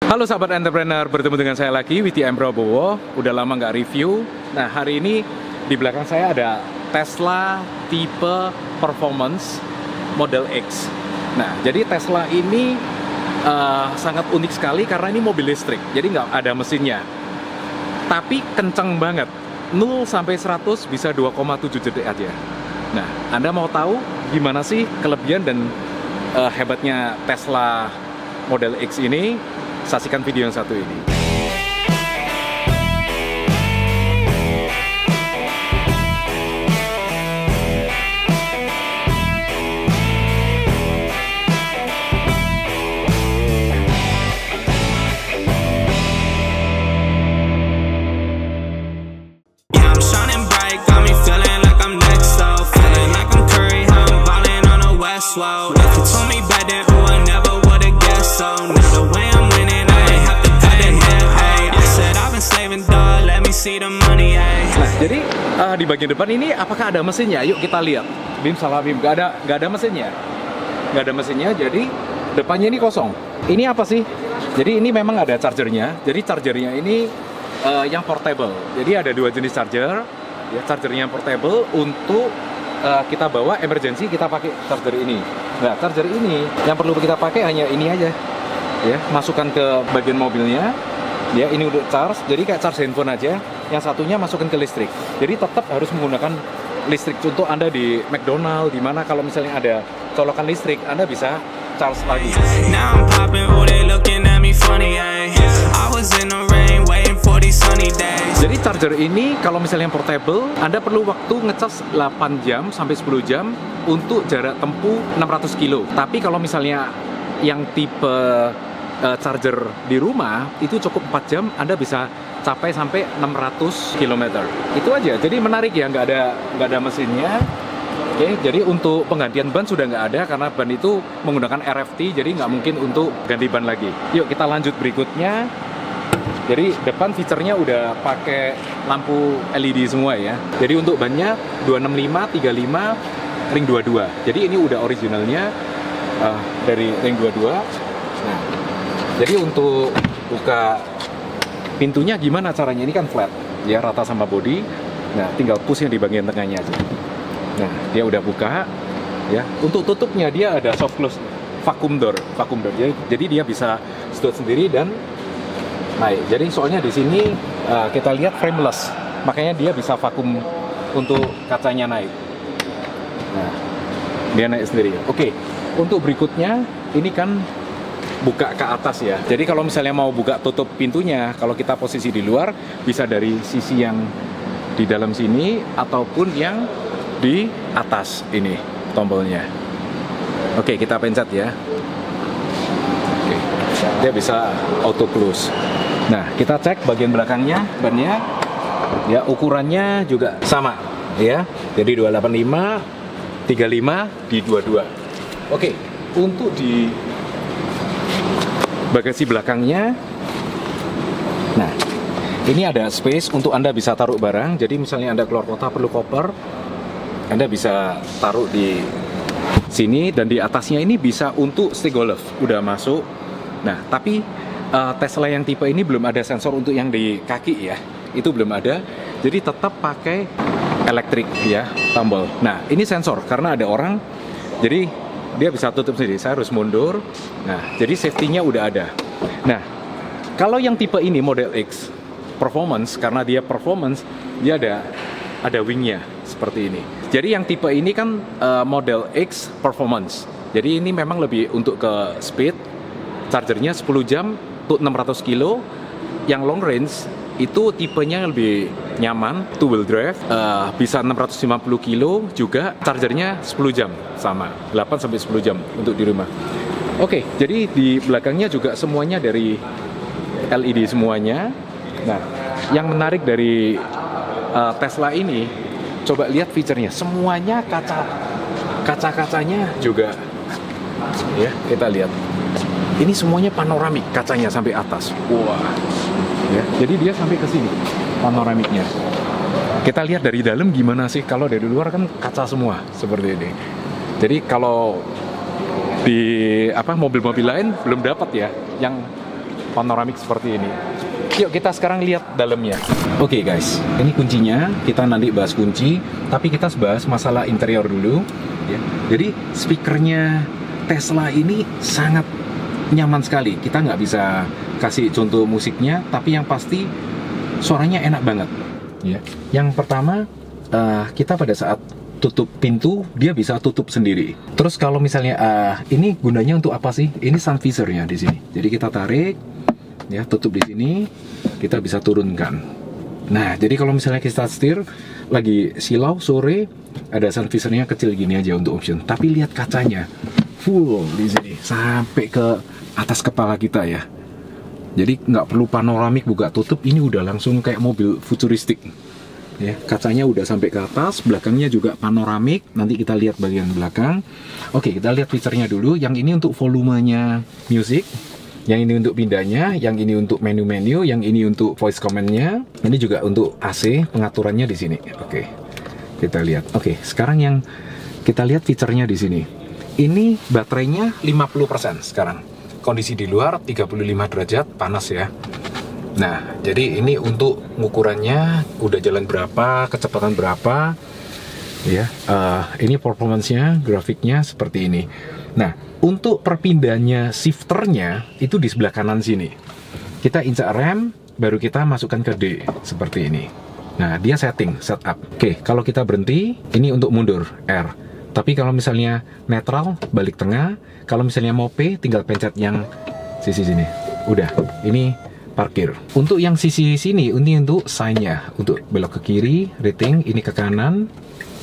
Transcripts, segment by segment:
Halo sahabat entrepreneur, bertemu dengan saya lagi, Witi M. Prabowo. Udah lama nggak review. Nah, hari ini di belakang saya ada Tesla tipe Performance Model X. Nah, jadi Tesla ini sangat unik sekali karena ini mobil listrik, jadi nggak ada mesinnya. Tapi kencang banget, 0 sampai 100 bisa 2,7 detik aja. Nah, Anda mau tahu gimana sih kelebihan dan hebatnya Tesla Model X ini? Saksikan video yang satu ini. Nah, jadi di bagian depan ini apakah ada mesinnya? Yuk kita lihat. Bim, salah Bim, nggak ada mesinnya. Nggak ada mesinnya, jadi depannya ini kosong. Ini apa sih? Jadi ini memang ada chargernya. Jadi chargernya ini yang portable. Jadi ada dua jenis charger. Ya, chargernya yang portable untuk kita bawa emergency, kita pakai charger ini. Nah, charger ini yang perlu kita pakai hanya ini aja. Ya, masukkan ke bagian mobilnya. Ya, ini untuk charge, jadi kayak charge handphone aja. Yang satunya masukkan ke listrik. Jadi tetap harus menggunakan listrik. Contoh Anda di McDonald, di mana kalau misalnya ada colokan listrik, Anda bisa charge lagi. Jadi charger ini kalau misalnya portable, Anda perlu waktu ngecas 8 jam sampai 10 jam untuk jarak tempuh 600 kilo. Tapi kalau misalnya yang tipe charger di rumah itu cukup 4 jam, Anda bisa capai sampai 600 km. Itu aja. Jadi menarik ya, nggak ada mesinnya. Oke, jadi untuk penggantian ban sudah nggak ada karena ban itu menggunakan RFT, jadi nggak mungkin untuk ganti ban lagi. Yuk kita lanjut berikutnya. Jadi depan fiturnya udah pakai lampu LED semua ya. Jadi untuk bannya 265, 35, ring 22. Jadi ini udah originalnya dari ring 22. Nah, jadi untuk buka pintunya gimana caranya? Ini kan flat, ya rata sama body. Nah, tinggal push yang di bagian tengahnya aja. Nah, dia udah buka. Ya, untuk tutupnya dia ada soft close vacuum door. Jadi dia bisa sedot sendiri dan naik. Jadi soalnya di sini kita lihat frameless, makanya dia bisa vakum untuk kacanya naik. Nah, dia naik sendiri. Oke, untuk berikutnya ini kan buka ke atas ya. Jadi kalau misalnya mau buka tutup pintunya, kalau kita posisi di luar, bisa dari sisi yang di dalam sini ataupun yang di atas ini tombolnya. Oke, kita pencet ya. Oke. Dia bisa auto close. Nah, kita cek bagian belakangnya, bannya. Ya, ukurannya juga sama ya. Jadi 285, 35 di 22. Oke, untuk di bagasi belakangnya, nah ini ada space untuk Anda bisa taruh barang. Jadi misalnya Anda keluar kota perlu koper, Anda bisa taruh di sini. Dan di atasnya ini bisa untuk stick golf, udah masuk. Nah, tapi Tesla yang tipe ini belum ada sensor untuk yang di kaki ya, itu belum ada. Jadi tetap pakai elektrik ya, tombol. Nah, ini sensor karena ada orang, jadi dia bisa tutup sendiri. Saya harus mundur. Nah, jadi safety-nya udah ada. Nah, kalau yang tipe ini Model X Performance, karena dia performance, dia ada wing-nya seperti ini. Jadi yang tipe ini kan Model X Performance. Jadi ini memang lebih untuk ke speed. Chargernya 10 jam untuk 600 kilo. Yang long range itu tipenya lebih nyaman, two wheel drive, bisa 650 kilo juga, chargernya 10 jam sama, 8 sampai 10 jam untuk di rumah. Oke, jadi di belakangnya juga semuanya dari LED semuanya. Nah, yang menarik dari Tesla ini, coba lihat fiturnya, semuanya kaca-kacanya juga ya, kita lihat. Ini semuanya panoramik, kacanya sampai atas. Wah. Ya, jadi dia sampai ke sini panoramiknya. Kita lihat dari dalam gimana sih. Kalau dari luar kan kaca semua seperti ini. Jadi kalau di mobil-mobil lain belum dapat ya yang panoramik seperti ini. Yuk kita sekarang lihat dalamnya. Oke guys, ini kuncinya. Kita nanti bahas kunci, tapi kita bahas masalah interior dulu. Ya. Jadi speakernya Tesla ini sangat nyaman sekali. Kita nggak bisa kasih contoh musiknya, tapi yang pasti suaranya enak banget. Ya. Yang pertama, kita pada saat tutup pintu, dia bisa tutup sendiri. Terus kalau misalnya ini gunanya untuk apa sih? Ini sun visornya di sini. Jadi kita tarik, ya tutup di sini, kita bisa turunkan. Nah, jadi kalau misalnya kita setir lagi silau sore, ada sun visornya kecil gini aja untuk option. Tapi lihat kacanya, full di sini sampai ke atas kepala kita ya. Jadi nggak perlu panoramik buka tutup, ini udah langsung kayak mobil futuristik. Ya, kacanya udah sampai ke atas, belakangnya juga panoramik. Nanti kita lihat bagian belakang. Oke, kita lihat fiturnya dulu. Yang ini untuk volumenya music, yang ini untuk pindahnya, yang ini untuk menu-menu, yang ini untuk voice command-nya. Ini juga untuk AC, pengaturannya di sini. Oke, kita lihat. Oke, sekarang yang kita lihat fiturnya di sini. Ini baterainya 50% sekarang. Kondisi di luar 35 derajat, panas ya. Nah, jadi ini untuk ukurannya udah jalan berapa, kecepatan berapa, ya. Ini performance-nya, grafiknya seperti ini. Nah, untuk perpindahannya shifternya itu di sebelah kanan sini. Kita injak rem, baru kita masukkan ke D seperti ini. Nah, dia setup. Oke, kalau kita berhenti, ini untuk mundur R. Tapi kalau misalnya netral, balik tengah. Kalau misalnya mau P, tinggal pencet yang sisi sini. Udah, ini parkir. Untuk yang sisi sini, ini untuk sign-nya, untuk belok ke kiri, rating, ini ke kanan,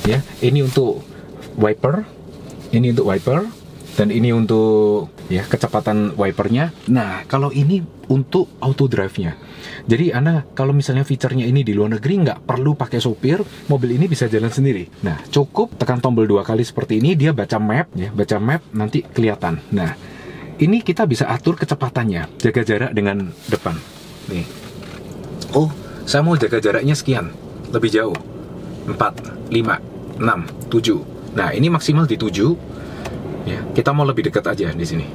ya. Ini untuk wiper, ini untuk wiper, dan ini untuk ya kecepatan wipernya. Nah, kalau ini untuk auto drive-nya. Jadi Anda kalau misalnya fiturnya ini di luar negeri nggak perlu pakai sopir, mobil ini bisa jalan sendiri. Nah, cukup tekan tombol 2 kali seperti ini, dia baca map, ya, baca map nanti kelihatan. Nah, ini kita bisa atur kecepatannya, jaga jarak dengan depan. Nih. Oh, saya mau jaga jaraknya sekian, lebih jauh. 4, 5, 6, 7. Nah, ini maksimal di 7. Ya, kita mau lebih dekat aja di sini.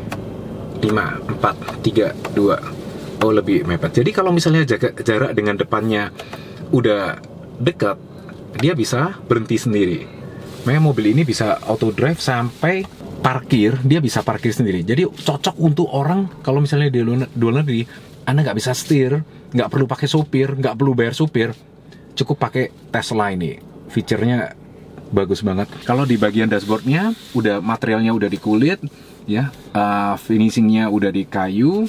5, 4, 3, 2. Oh, lebih mepet. Jadi kalau misalnya jaga jarak dengan depannya udah dekat, dia bisa berhenti sendiri. Makanya mobil ini bisa auto drive sampai parkir, dia bisa parkir sendiri. Jadi cocok untuk orang kalau misalnya di luar negeri, Anda nggak bisa setir, nggak perlu pakai sopir, nggak perlu bayar supir, cukup pakai Tesla ini. Fiturnya bagus banget. Kalau di bagian dashboardnya, udah materialnya udah di kulit, ya, finishingnya udah di kayu,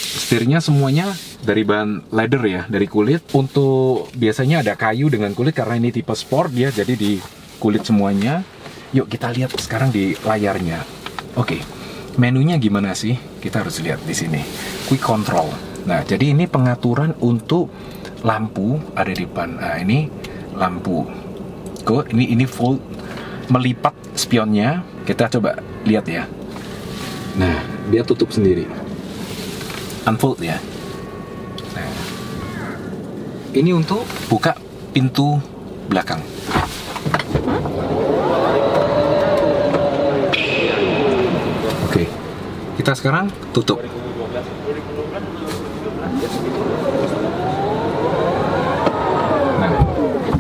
setirnya semuanya dari bahan leather ya, dari kulit. Untuk biasanya ada kayu dengan kulit karena ini tipe sport dia, jadi di kulit semuanya. Yuk kita lihat sekarang di layarnya. Oke, menunya gimana sih? Kita harus lihat di sini. Quick control. Nah, jadi ini pengaturan untuk lampu ada di depan. Nah, ini lampu. Ini full melipat spionnya. Kita coba lihat ya. Nah, dia tutup sendiri. Unfold ya. Nah, ini untuk buka pintu belakang. Kita sekarang tutup. Nah,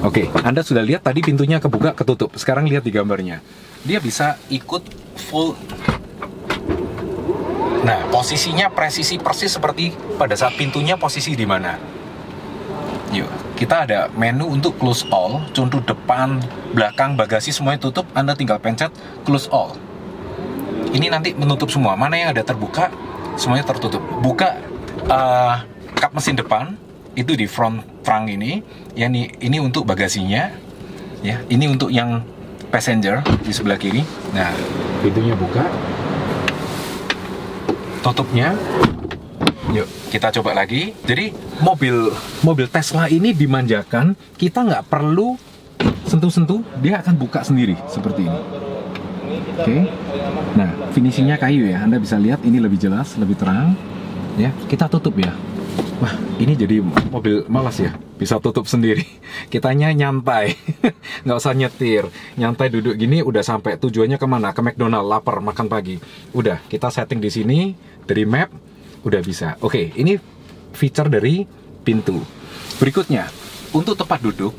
oke. Anda sudah lihat tadi pintunya kebuka, ketutup. Sekarang lihat di gambarnya. Dia bisa ikut full. Nah, posisinya presisi persis seperti pada saat pintunya posisi di mana. Yuk, kita ada menu untuk close all, contoh depan, belakang, bagasi semuanya tutup. Anda tinggal pencet close all. Ini nanti menutup semua. Mana yang ada terbuka, semuanya tertutup. Buka kap mesin depan, itu di front trunk ini. Ya, ini untuk bagasinya. Ya, ini untuk yang passenger di sebelah kiri. Nah, pintunya buka. Tutupnya. Yuk, kita coba lagi. Jadi, mobil Tesla ini dimanjakan. Kita nggak perlu sentuh-sentuh, dia akan buka sendiri seperti ini. Oke. Nah, finishingnya kayu ya. Anda bisa lihat ini lebih jelas, lebih terang. Ya, kita tutup ya. Wah, ini jadi mobil malas ya. Bisa tutup sendiri. Kitanya nyantai, nggak usah nyetir. Nyantai duduk gini udah sampai. Tujuannya kemana? Ke McDonald, lapar makan pagi. Udah, kita setting di sini dari map. udah bisa. Oke, ini feature dari pintu. Berikutnya, untuk tempat duduk,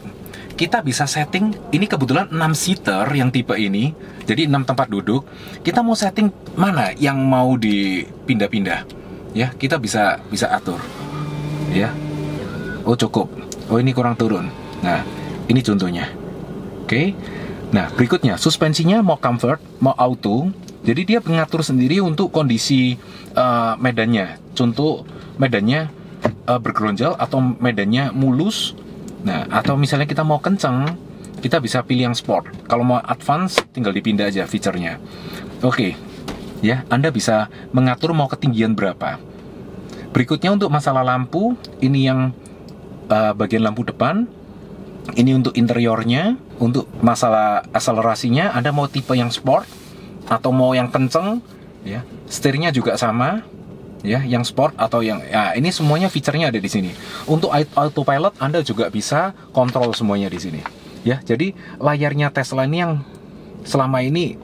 kita bisa setting, ini kebetulan 6 seater yang tipe ini, jadi 6 tempat duduk. Kita mau setting mana yang mau dipindah-pindah, ya kita bisa atur, ya. Oh cukup, oh ini kurang turun. Nah ini contohnya. Oke. Nah berikutnya suspensinya mau comfort, mau auto. Jadi dia mengatur sendiri untuk kondisi medannya. Contoh medannya bergeronjal atau medannya mulus. Nah, atau misalnya kita mau kencang, kita bisa pilih yang sport. Kalau mau advance, tinggal dipindah aja fiturnya. Oke, ya, Anda bisa mengatur mau ketinggian berapa. Berikutnya untuk masalah lampu, ini yang bagian lampu depan. Ini untuk interiornya. Untuk masalah akselerasinya, Anda mau tipe yang sport atau mau yang kencang, ya. Setirnya juga sama. Ya, yang sport atau yang ini semuanya fiturnya ada di sini. Untuk autopilot Anda juga bisa kontrol semuanya di sini. Ya, jadi layarnya Tesla ini yang selama ini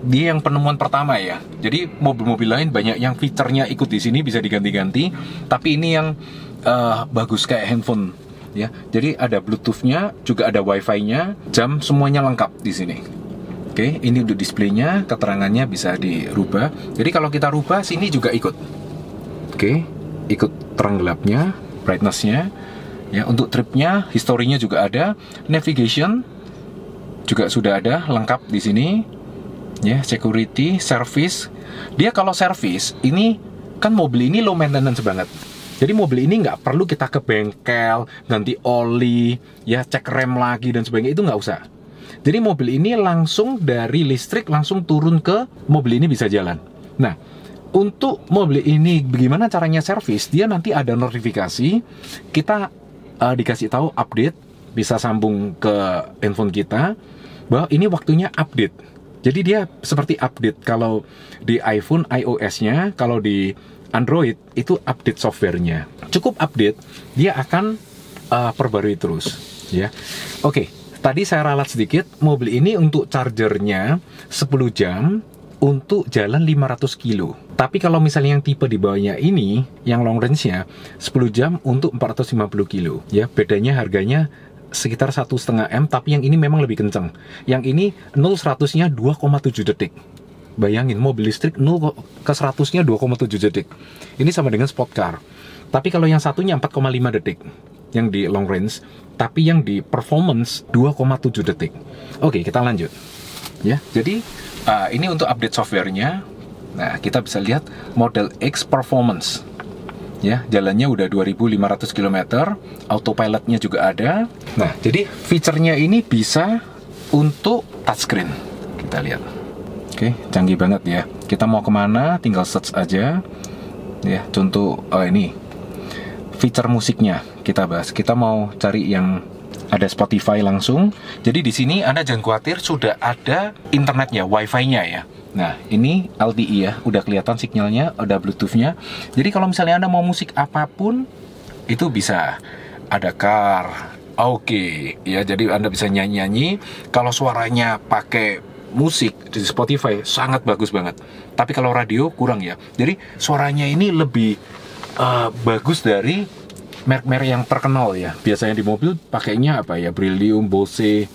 dia yang penemuan pertama ya. Jadi mobil-mobil lain banyak yang fiturnya ikut di sini bisa diganti-ganti, tapi ini yang bagus kayak handphone ya. Jadi ada Bluetooth-nya, juga ada Wi-Fi-nya, jam semuanya lengkap di sini. Oke, ini untuk displaynya, keterangannya bisa dirubah. Jadi kalau kita rubah sini juga ikut. Oke, ikut terang gelapnya, brightness-nya. Ya, untuk tripnya, historinya juga ada, navigation juga sudah ada, lengkap di sini. Ya, security, service. Dia kalau service, ini kan mobil ini low maintenance banget. Jadi mobil ini nggak perlu kita ke bengkel, ganti oli, ya cek rem lagi dan sebagainya, itu nggak usah. Jadi mobil ini langsung dari listrik langsung turun ke mobil ini bisa jalan. Nah, untuk mobil ini bagaimana caranya servis? Dia nanti ada notifikasi, kita dikasih tahu update, bisa sambung ke handphone kita bahwa ini waktunya update. Jadi dia seperti update kalau di iPhone iOS-nya, kalau di Android itu update software-nya. Cukup update, dia akan perbarui terus, ya. Oke, tadi saya ralat sedikit, mobil ini untuk chargernya 10 jam untuk jalan 500 kilo. Tapi kalau misalnya yang tipe di bawahnya ini, yang long range-nya 10 jam untuk 450 kilo. Ya, bedanya harganya sekitar 1,5 M, tapi yang ini memang lebih kenceng. Yang ini 0-100-nya 2,7 detik. Bayangin, mobil listrik 0 ke 100-nya 2,7 detik. Ini sama dengan sport car. Tapi kalau yang satunya 4,5 detik, yang di long range. Tapi yang di performance 2,7 detik. Oke, kita lanjut. Ya, jadi ini untuk update softwarenya. Nah, kita bisa lihat Model X Performance. Ya, jalannya udah 2.500 km, autopilotnya juga ada. Nah, jadi fiturnya ini bisa untuk touchscreen. Kita lihat. Oke, canggih banget ya. Kita mau kemana, tinggal search aja. Ya, contoh ini fitur musiknya kita bahas. Kita mau cari yang ada Spotify langsung. Jadi di sini Anda jangan khawatir, sudah ada internetnya, Wi-Fi-nya ya. Nah, ini LTE ya, udah kelihatan sinyalnya, ada Bluetooth-nya. Jadi kalau misalnya Anda mau musik apapun, itu bisa. Ada car, oke, ya. Jadi Anda bisa nyanyi-nyanyi. Kalau suaranya pakai musik di Spotify, sangat bagus banget. Tapi kalau radio kurang ya. Jadi suaranya ini lebih bagus dari merek-merek yang terkenal ya. Biasanya di mobil pakainya apa ya, Brillium, Bose,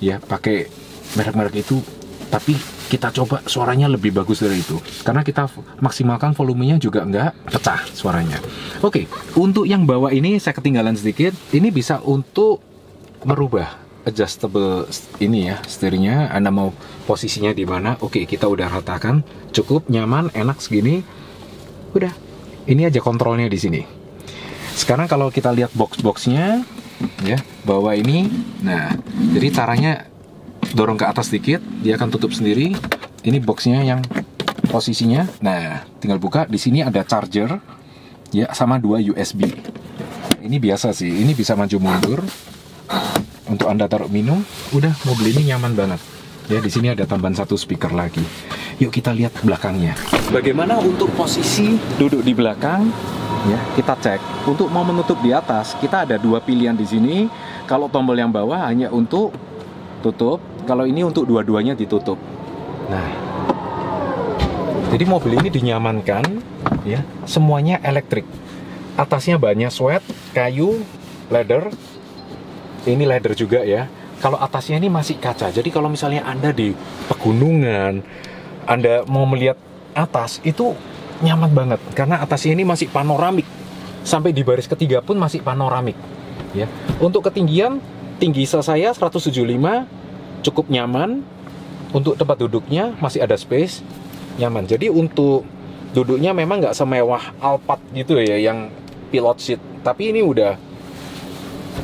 ya pakai merek-merek itu. Tapi kita coba suaranya lebih bagus dari itu, karena kita maksimalkan volumenya juga nggak pecah suaranya. Oke, untuk yang bawah ini saya ketinggalan sedikit. Ini bisa untuk merubah adjustable ini ya, setirnya. Anda mau posisinya di mana? Oke, kita udah ratakan, cukup nyaman, enak segini. Udah, ini aja kontrolnya di sini. Sekarang kalau kita lihat box-boxnya, ya, bawah ini. Nah, jadi caranya dorong ke atas sedikit, dia akan tutup sendiri. Ini boxnya yang posisinya. Nah, tinggal buka. Di sini ada charger, ya, sama 2 USB. Ini biasa sih. Ini bisa maju mundur. Untuk Anda taruh minum, udah, mobil ini nyaman banget. Ya, di sini ada tambahan 1 speaker lagi. Yuk kita lihat belakangnya. Bagaimana untuk posisi duduk di belakang? Ya, kita cek. Untuk mau menutup di atas, kita ada 2 pilihan di sini. Kalau tombol yang bawah hanya untuk tutup, kalau ini untuk dua-duanya ditutup. Nah, Jadi mobil ini dinyamankan, ya, semuanya elektrik. Atasnya banyak sweat, kayu, leather. Ini leather juga ya. Kalau atasnya ini masih kaca. Jadi kalau misalnya Anda di pegunungan, Anda mau melihat atas, itu nyaman banget. Karena atasnya ini masih panoramik. Sampai di baris ketiga pun masih panoramik. Ya. Untuk ketinggian, tinggi saya 175, cukup nyaman. Untuk tempat duduknya masih ada space, nyaman. Jadi untuk duduknya memang nggak semewah Alphard gitu ya, yang pilot seat. Tapi ini udah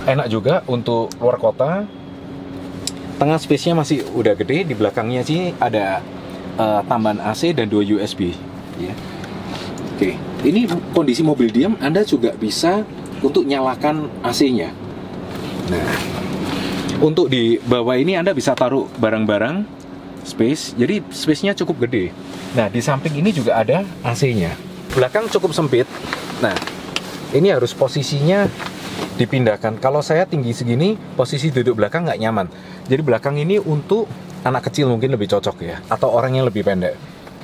enak juga untuk luar kota. Tengah space-nya masih udah gede. Di belakangnya sih ada tambahan AC dan 2 USB. Ya. Oke, ini kondisi mobil diam. Anda juga bisa untuk nyalakan AC-nya. Nah, untuk di bawah ini Anda bisa taruh barang-barang. Space, jadi space-nya cukup gede. Nah, di samping ini juga ada AC-nya. Belakang cukup sempit. Nah, ini harus posisinya dipindahkan. Kalau saya tinggi segini, posisi duduk belakang nggak nyaman. Jadi belakang ini untuk anak kecil mungkin lebih cocok ya, atau orang yang lebih pendek.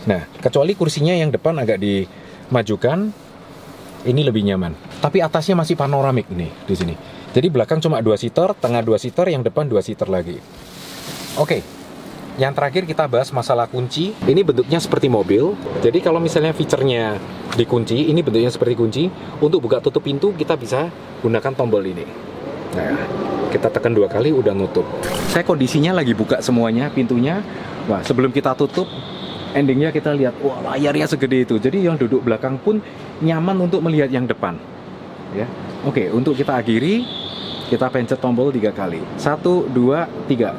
Nah, kecuali kursinya yang depan agak dimajukan, ini lebih nyaman. Tapi atasnya masih panoramik nih di sini. Jadi belakang cuma 2 seater, tengah 2 seater, yang depan 2 seater lagi. Oke. Yang terakhir kita bahas masalah kunci. Ini bentuknya seperti mobil. Jadi kalau misalnya fiturnya dikunci, ini bentuknya seperti kunci. Untuk buka tutup pintu kita bisa gunakan tombol ini. Nah, kita tekan 2 kali udah nutup. Saya kondisinya lagi buka semuanya pintunya. Wah, sebelum kita tutup, endingnya kita lihat, wah, layarnya segede itu. Jadi yang duduk belakang pun nyaman untuk melihat yang depan. Ya, oke. Untuk kita akhiri, kita pencet tombol 3 kali. 1, 2, 3.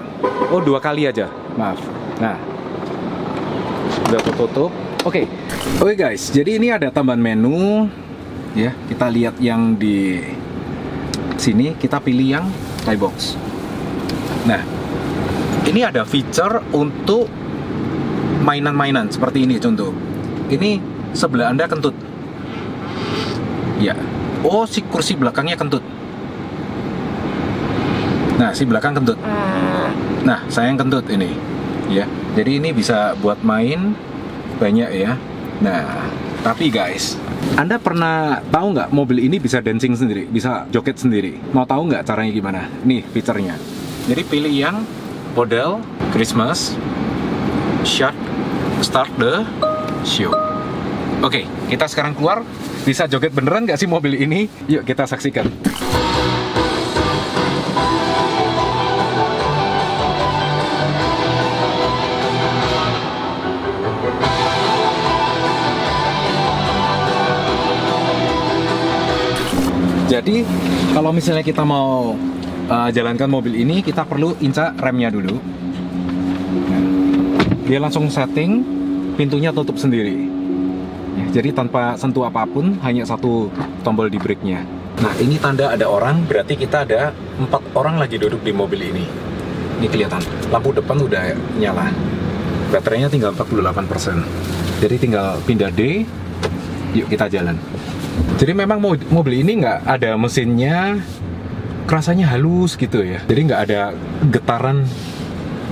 Oh, 2 kali aja. Maaf. Nah, udah tutup. Oke guys. Jadi ini ada tambahan menu. Ya, kita lihat yang di sini. Kita pilih yang Thai box. Nah, ini ada feature untuk mainan-mainan seperti ini contoh. Ini sebelah Anda kentut. Ya. Oh, si kursi belakangnya kentut. Nah, si belakang kentut. Nah, saya yang kentut ini, ya. Jadi ini bisa buat main banyak ya. Nah, tapi guys, Anda pernah tahu nggak mobil ini bisa dancing sendiri, bisa joget sendiri? Mau tahu nggak caranya gimana? Nih fiturnya. Jadi pilih yang model Christmas, start the show. Oke, kita sekarang keluar. Bisa joget beneran nggak sih mobil ini? Yuk kita saksikan. Jadi kalau misalnya kita mau jalankan mobil ini, kita perlu injak remnya dulu. Nah, dia langsung setting, pintunya tutup sendiri. Ya, jadi tanpa sentuh apapun, hanya 1 tombol di brake-nya. Nah, ini tanda ada orang, berarti kita ada 4 orang lagi duduk di mobil ini. Ini kelihatan, lampu depan udah nyala. Baterainya tinggal 48%. Jadi tinggal pindah D, yuk kita jalan. Jadi memang mobil ini nggak ada mesinnya, rasanya halus gitu ya. Jadi nggak ada getaran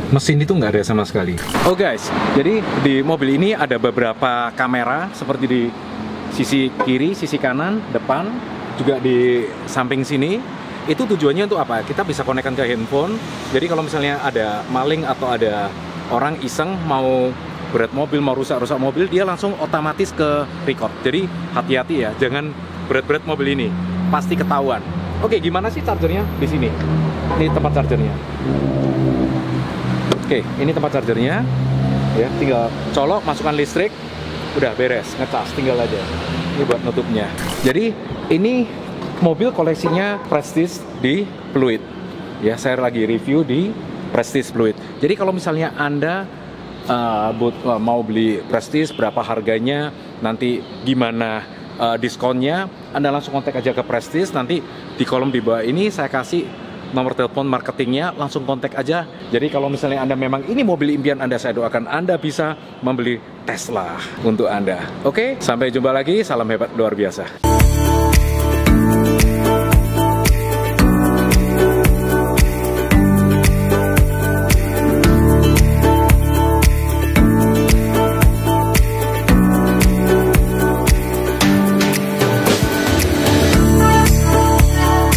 mesin, itu nggak ada sama sekali. Oh guys, jadi di mobil ini ada beberapa kamera seperti di sisi kiri, sisi kanan, depan, juga di samping sini. Itu tujuannya untuk apa? Kita bisa konekkan ke handphone. Jadi kalau misalnya ada maling atau ada orang iseng mau berat mobil, mau rusak-rusak mobil, dia langsung otomatis ke record. Jadi hati-hati ya, jangan berat-berat mobil ini, pasti ketahuan. Oke, gimana sih chargernya di sini? Ini tempat chargernya. Oke, ini tempat chargernya. Ya, tinggal colok, masukkan listrik, udah beres, ngecas, tinggal aja. Ini buat nutupnya. Jadi ini mobil koleksinya Prestige di Fluid. Ya, saya lagi review di Prestige Fluid. Jadi kalau misalnya Anda mau beli Prestige, berapa harganya, nanti gimana diskonnya, Anda langsung kontak aja ke Prestige. Nanti di kolom di bawah ini saya kasih nomor telepon marketingnya, langsung kontak aja. Jadi kalau misalnya Anda memang ini mobil impian Anda, saya doakan Anda bisa membeli Tesla untuk Anda. Oke, sampai jumpa lagi, salam hebat luar biasa.